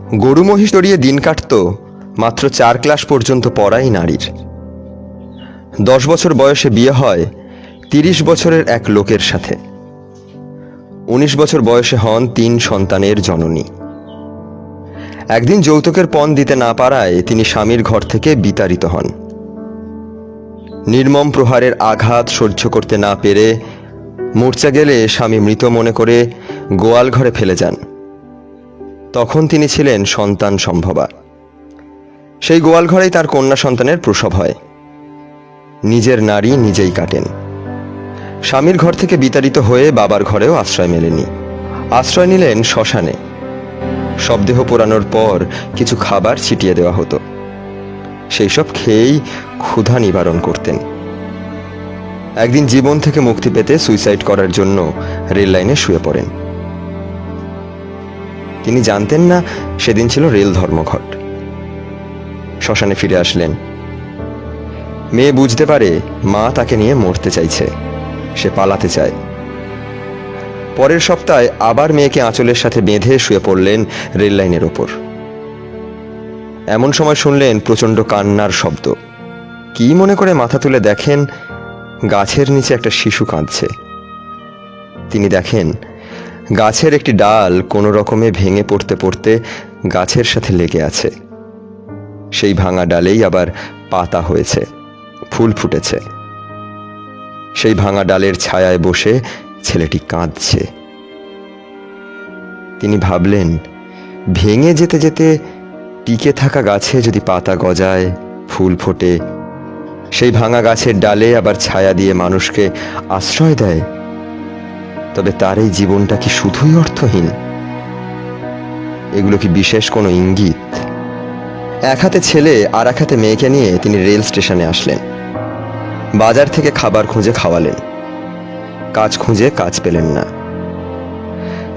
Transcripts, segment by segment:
গরু মহিষ দড়িয়ে দিন কাটত মাত্র 4 ক্লাস পর্যন্ত পড়াই নারীর। 10 বছর বয়সে বিয়ে হয় 30 বছরের এক লোকের সাথে। 19 বছর বয়সে হন 3 সন্তানের জননী। একদিন যৌতুকের পণ দিতে না পারায় তিনি স্বামীর ঘর থেকে বিতাড়িত হন। নির্মম প্রহারের আঘাত সহ্য করতে না পেরে মূর্ছা গেলে স্বামী মৃত মনে করে গোয়াল ঘরে ফেলে যান। তখন তিনি ছিলেন সন্তান সম্ভবা। সেই গোয়াল ঘরেই তার কন্যা সন্তানের প্রসব হয়। নিজের নাড়ি নিজেই কাটেন। স্বামীর ঘর থেকে বিতাড়িত হয়ে বাবার ঘরেও আশ্রয় মেলেনি। আশ্রয় নিলেন শ্মশানে। শবদেহ পোড়ানোর পর কিছু খাবার ছিটিয়ে দেওয়া হতো। সেই সব খেয়েই ক্ষুধা নিবারণ করতেন। একদিন জীবন থেকে মুক্তি পেতে সুইসাইড করার জন্য রেল লাইনে শুয়ে পড়েন। তিনি জানতেন না সেদিন ছিল রেল ধর্মঘট। শ্মশানে ফিরে আসলেন। মেয়ে বুঝতে পারে মা তাকে নিয়ে মরতে চাইছে, সে পালাতে চায়। পরের সপ্তাহে আবার মেয়েকে আঁচলের সাথে বেঁধে শুয়ে পড়লেন রেল লাইনের ওপর। এমন সময় শুনলেন প্রচণ্ড কান্নার শব্দ। কি মনে করে মাথা তুলে দেখেন গাছের নিচে একটা শিশু কাঁদছে। তিনি দেখেন গাছের একটি ডাল কোনো রকমে ভেঙে পড়তে পড়তে গাছের সাথে লেগে আছে। সেই ভাঙা ডালেই আবার পাতা হয়েছে, ফুল ফুটেছে। সেই ভাঙা ডালের ছায়ায় বসে ছেলেটি কাঁদছে। তিনি ভাবলেন, ভেঙে যেতে যেতে টিকে থাকা গাছে যদি পাতা গজায়, ফুল ফোটে, সেই ভাঙা গাছের ডালে আবার ছায়া দিয়ে মানুষকে আশ্রয় দেয়, তবে তার এই জীবনটা কি শুধুই অর্থহীন? এগুলো কি বিশেষ কোনো ইঙ্গিত? এক হাতে ছেলে আর এক হাতে মেয়েকে নিয়ে তিনি রেল স্টেশনে আসলেন। বাজার থেকে খাবার খুঁজে খাওয়ালেন। কাজ খুঁজে কাজ পেলেন না।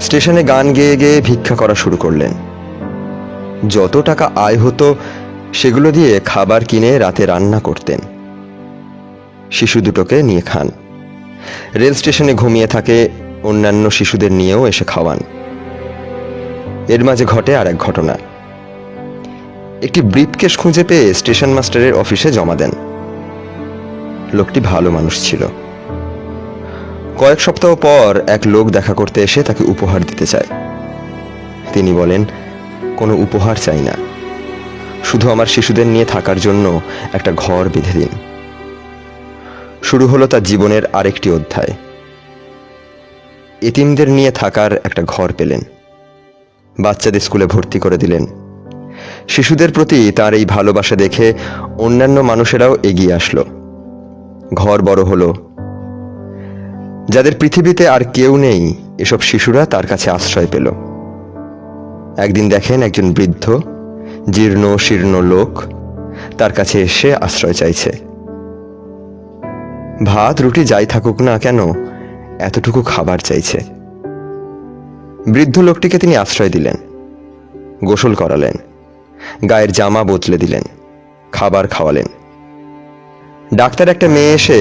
স্টেশনে গান গেয়ে গেয়ে ভিক্ষা করা শুরু করলেন। যত টাকা আয় হতো সেগুলো দিয়ে খাবার কিনে রাতে রান্না করতেন। শিশু দুটোকে নিয়ে খান। রেল স্টেশনে ঘুমিয়ে থাকে অন্যান্য শিশুদের নিয়েও এসে খাওয়ান। এর মাঝে ঘটে আর এক ঘটনা। একটি ব্রিফকেস খুঁজে পেয়ে স্টেশন মাস্টারের অফিসে জমা দেন। লোকটি ভালো মানুষ ছিল। কয়েক সপ্তাহ পর এক লোক দেখা করতে এসে তাকে উপহার দিতে চায়। তিনি বলেন, কোনো উপহার চাই না, শুধু আমার শিশুদের নিয়ে থাকার জন্য একটা ঘর বেঁধে দিন। শুরু হলো তার জীবনের আরেকটি অধ্যায়। এতিমদের নিয়ে থাকার একটা ঘর পেলেন। বাচ্চাদের স্কুলে ভর্তি করে দিলেন। শিশুদের প্রতি তার এই ভালোবাসা দেখে অন্যান্য মানুষেরাও এগিয়ে আসলো। ঘর বড় হলো। যাদের পৃথিবীতে আর কেউ নেই, এসব শিশুরা তার কাছে আশ্রয় পেল। একদিন দেখেন একজন বৃদ্ধ জীর্ণ শীর্ণ লোক তার কাছে এসে আশ্রয় চাইছে। ভাত রুটি যাই থাকুক না কেন, এতটুকু খাবার চাইছে। বৃদ্ধ লোকটিকে তিনি আশ্রয় দিলেন, গোসল করালেন, গায়ের জামা বদলে দিলেন, খাবার খাওয়ালেন। ডাক্তার একটা মেয়ে এসে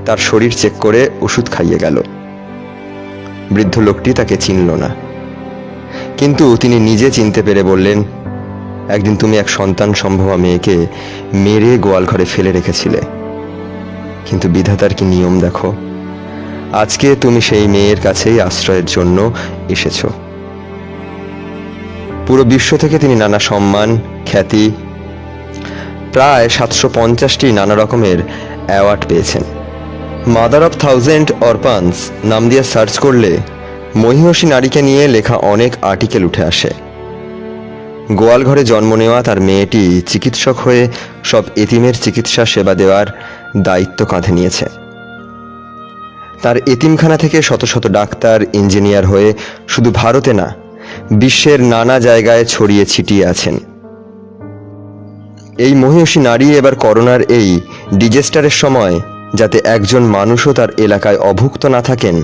তার শরীর চেক করে ওষুধ খাইয়ে গেল। বৃদ্ধ লোকটি তাকে চিনল না, কিন্তু তিনি নিজে চিনতে পেরে বললেন, একদিন তুমি এক সন্তান সম্ভবা মেয়েকে মেরে গোয়াল ঘরে ফেলে রেখেছিলে, কিন্তু বিধাতার কি নিয়ম দেখো, আজকে তুমি সেই মেয়ের কাছেই আশ্রয়ের জন্য এসেছ। পুরো বিশ্ব থেকে তিনি নানা সম্মান, খ্যাতি, প্রায় 750টি নানা রকমের অ্যাওয়ার্ড পেয়েছেন। মাদার অফ 1000 অরফানস নাম দিয়ে সার্চ করলে মহিষী নারীকে নিয়ে লেখা অনেক আর্টিকেল উঠে আসে। গোয়াল ঘরে জন্ম নেওয়া তার মেয়েটি চিকিৎসক হয়ে সব এতিমের চিকিৎসা সেবা দেওয়ার দায়িত্ব কাঁধে নিয়েছে। তার এতিমখানা থেকে শত শত ডাক্তার, ইঞ্জিনিয়ার হয়ে শুধু ভারতে না, বিশ্বের নানা জায়গায় ছড়িয়ে ছিটিয়ে আছেন। এই মহিষী নারী এবার করোনার এই ডিজাস্টারের সময় যাতে একজন মানুষও তার এলাকায় অভুক্ত না থাকেন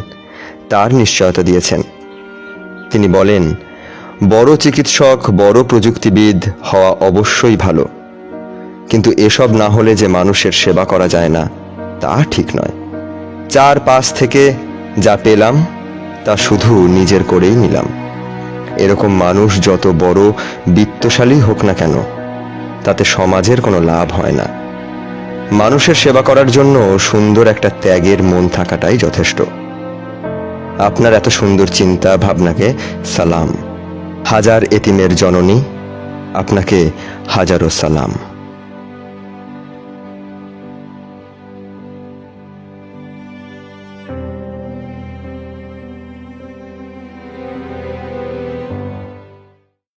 তার নিশ্চয়তা দিয়েছেন। তিনি বলেন, বড় চিকিৎসক, বড় প্রযুক্তিবিদ হওয়া অবশ্যই ভালো, কিন্তু এসব না হলে যে মানুষের সেবা করা যায় না তা ঠিক নয়। 4-5 থেকে যা পেলাম তা শুধু নিজের করেই নিলাম। এরকম মানুষ যত বড় বিত্তশালী হোক না কেন, তাতে সমাজের কোনো লাভ হয় না। মানুষের সেবা করার জন্য সুন্দর একটা ত্যাগের মন থাকাটাই যথেষ্ট। আপনার এত সুন্দর চিন্তা ভাবনাকে সালাম। হাজার এতিমের জননী, আপনাকে হাজারো সালাম।